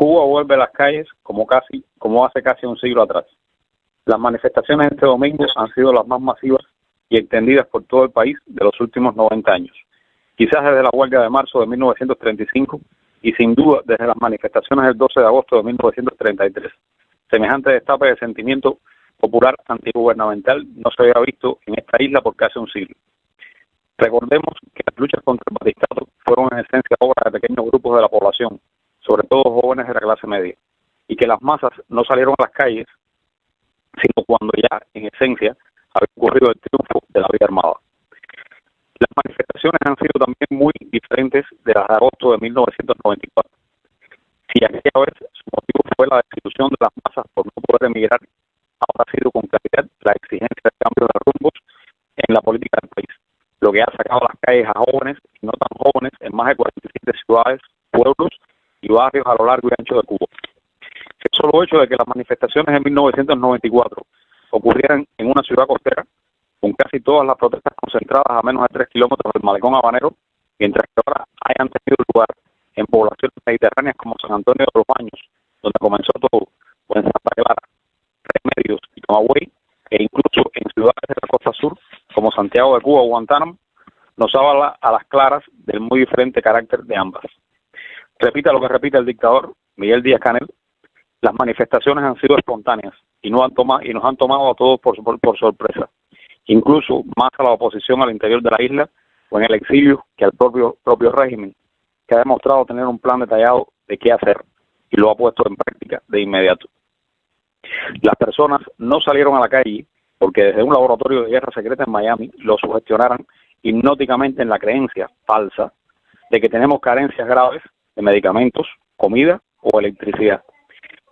Cuba vuelve a las calles como hace casi un siglo atrás. Las manifestaciones este domingo han sido las más masivas y extendidas por todo el país de los últimos 90 años. Quizás desde la huelga de marzo de 1935 y sin duda desde las manifestaciones del 12 de agosto de 1933. Semejante destape de sentimiento popular antigubernamental no se había visto en esta isla por casi un siglo. Recordemos que las luchas contra el batistato fueron en esencia obra de pequeños grupos de la población, sobre todo jóvenes de la clase media, y que las masas no salieron a las calles, sino cuando ya, en esencia, había ocurrido el triunfo de la vida armada. Las manifestaciones han sido también muy diferentes de las de agosto de 1994. Si aquella vez su motivo fue la destitución de las masas por no poder emigrar, ahora ha sido con claridad la exigencia de cambios de rumbos en la política del país, lo que ha sacado a las calles a jóvenes y no tan jóvenes en más de 47 ciudades, pueblos y barrios a lo largo y ancho de Cuba. El solo hecho de que las manifestaciones en 1994 ocurrieran en una ciudad costera, con casi todas las protestas concentradas a menos de 3 kilómetros del malecón habanero, mientras que ahora hayan tenido lugar en poblaciones mediterráneas como San Antonio de los Baños, donde comenzó todo, o en Santa Clara, Remedios y Camagüey, e incluso en ciudades de la costa sur, como Santiago de Cuba o Guantánamo, nos habla a las claras del muy diferente carácter de ambas. Repita lo que repita el dictador Miguel Díaz-Canel, las manifestaciones han sido espontáneas y nos han tomado a todos por sorpresa, incluso más a la oposición al interior de la isla o en el exilio que al propio régimen, que ha demostrado tener un plan detallado de qué hacer y lo ha puesto en práctica de inmediato. Las personas no salieron a la calle porque desde un laboratorio de guerra secreta en Miami lo sugestionaran hipnóticamente en la creencia falsa de que tenemos carencias graves de medicamentos, comida o electricidad.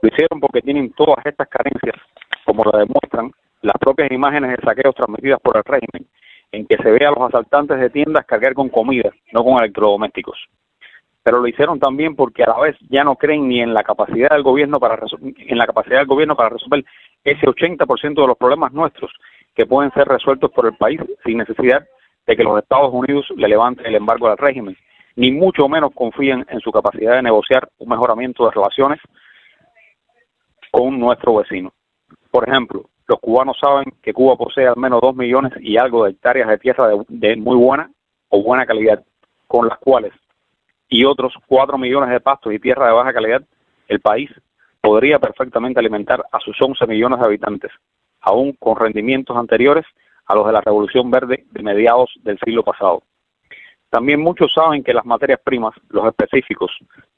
Lo hicieron porque tienen todas estas carencias, como lo demuestran las propias imágenes de saqueos transmitidas por el régimen, en que se ve a los asaltantes de tiendas cargar con comida, no con electrodomésticos. Pero lo hicieron también porque a la vez ya no creen ni en la capacidad del gobierno para resolver ese 80% de los problemas nuestros que pueden ser resueltos por el país sin necesidad de que los Estados Unidos le levanten el embargo al régimen, ni mucho menos confían en su capacidad de negociar un mejoramiento de relaciones con nuestro vecino. Por ejemplo, los cubanos saben que Cuba posee al menos 2 millones y algo de hectáreas de tierra de muy buena o buena calidad, con las cuales y otros 4 millones de pastos y tierra de baja calidad, el país podría perfectamente alimentar a sus 11 millones de habitantes, aún con rendimientos anteriores a los de la Revolución Verde de mediados del siglo pasado. También muchos saben que las materias primas, los específicos,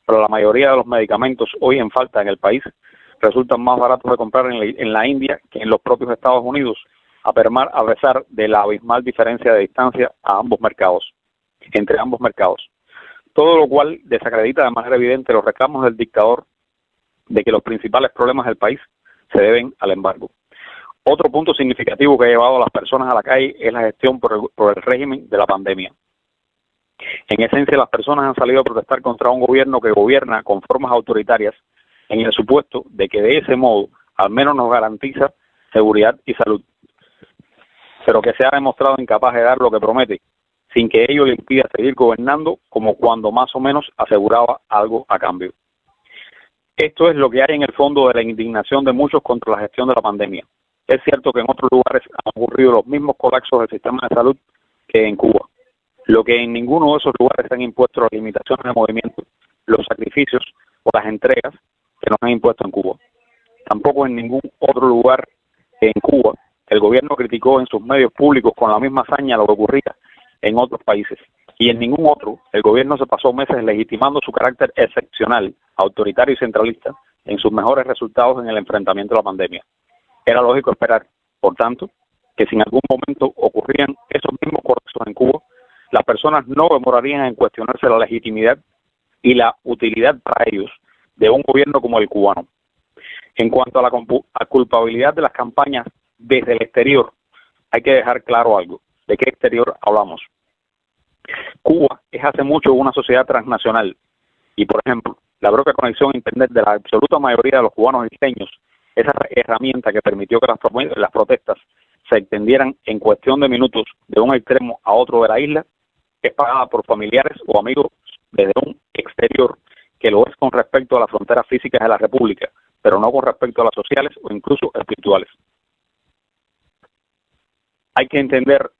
para la mayoría de los medicamentos hoy en falta en el país, resultan más baratos de comprar en la India que en los propios Estados Unidos, a pesar de la abismal diferencia de distancia entre ambos mercados. Todo lo cual desacredita de manera evidente los reclamos del dictador de que los principales problemas del país se deben al embargo. Otro punto significativo que ha llevado a las personas a la calle es la gestión por el régimen de la pandemia. En esencia, las personas han salido a protestar contra un gobierno que gobierna con formas autoritarias en el supuesto de que de ese modo al menos nos garantiza seguridad y salud, pero que se ha demostrado incapaz de dar lo que promete, sin que ello le impida seguir gobernando como cuando más o menos aseguraba algo a cambio. Esto es lo que hay en el fondo de la indignación de muchos contra la gestión de la pandemia. Es cierto que en otros lugares han ocurrido los mismos colapsos del sistema de salud que en Cuba, lo que en ninguno de esos lugares se han impuesto las limitaciones de movimiento, los sacrificios o las entregas que nos han impuesto en Cuba. Tampoco en ningún otro lugar en Cuba el gobierno criticó en sus medios públicos con la misma hazaña lo que ocurría en otros países. Y en ningún otro el gobierno se pasó meses legitimando su carácter excepcional, autoritario y centralista en sus mejores resultados en el enfrentamiento a la pandemia. Era lógico esperar, por tanto, que si en algún momento ocurrían esos mismos colapsos en Cuba, las personas no demorarían en cuestionarse la legitimidad y la utilidad para ellos de un gobierno como el cubano. En cuanto a la culpabilidad de las campañas desde el exterior, hay que dejar claro algo. ¿De qué exterior hablamos? Cuba es hace mucho una sociedad transnacional y, por ejemplo, la propia conexión a Internet de la absoluta mayoría de los cubanos isleños, esa herramienta que permitió que las protestas se extendieran en cuestión de minutos de un extremo a otro de la isla, es pagada por familiares o amigos desde un exterior que lo es con respecto a las fronteras físicas de la República, pero no con respecto a las sociales o incluso espirituales. Hay que entender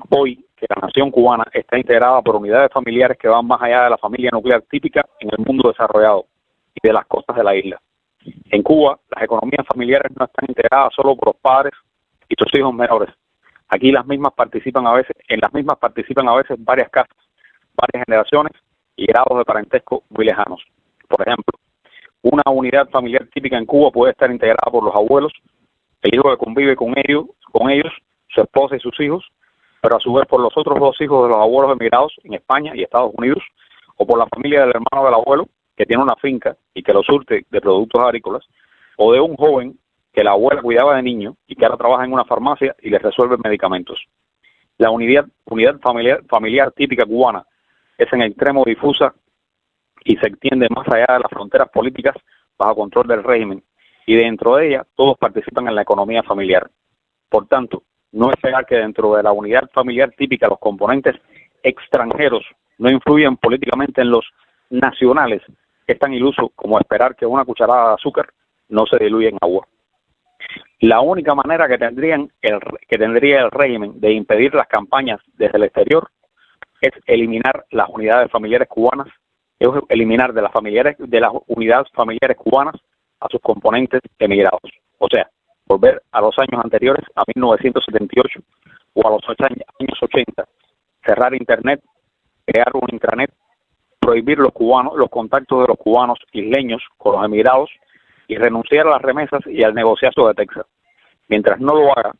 hoy que la nación cubana está integrada por unidades familiares que van más allá de la familia nuclear típica en el mundo desarrollado y de las costas de la isla. En Cuba, las economías familiares no están integradas solo por los padres y sus hijos menores. Aquí en las mismas participan a veces varias casas, varias generaciones y grados de parentesco muy lejanos. Por ejemplo, una unidad familiar típica en Cuba puede estar integrada por los abuelos, el hijo que convive con ellos, su esposa y sus hijos, pero a su vez por los otros dos hijos de los abuelos emigrados en España y Estados Unidos, o por la familia del hermano del abuelo que tiene una finca y que lo surte de productos agrícolas, o de un joven que la abuela cuidaba de niño y que ahora trabaja en una farmacia y le resuelve medicamentos. La unidad familiar típica cubana es en extremo difusa y se extiende más allá de las fronteras políticas bajo control del régimen, y dentro de ella todos participan en la economía familiar. Por tanto, no esperar que dentro de la unidad familiar típica los componentes extranjeros no influyen políticamente en los nacionales es tan iluso como esperar que una cucharada de azúcar no se diluya en agua. La única manera que tendría el régimen de impedir las campañas desde el exterior es eliminar las unidades familiares cubanas, es eliminar de las unidades familiares cubanas a sus componentes emigrados. O sea, volver a los años anteriores, a 1978 o a los años 80, cerrar Internet, crear un intranet, prohibir los contactos de los cubanos isleños con los emigrados y renunciar a las remesas y al negociazo de Texas. Mientras no lo haga,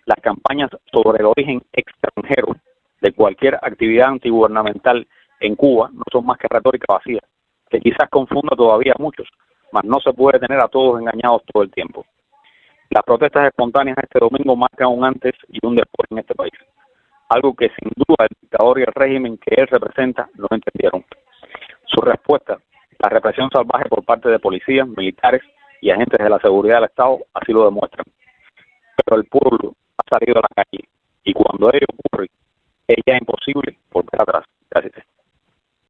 las campañas sobre el origen extranjero de cualquier actividad antigubernamental en Cuba no son más que retórica vacía, que quizás confunda todavía a muchos, mas no se puede tener a todos engañados todo el tiempo. Las protestas espontáneas este domingo marcan un antes y un después en este país, algo que sin duda el dictador y el régimen que él representa no entendieron. Su respuesta, la represión salvaje por parte de policías, militares y agentes de la seguridad del Estado, así lo demuestran. Pero el pueblo ha salido a la calle y cuando ello ocurre, es ya imposible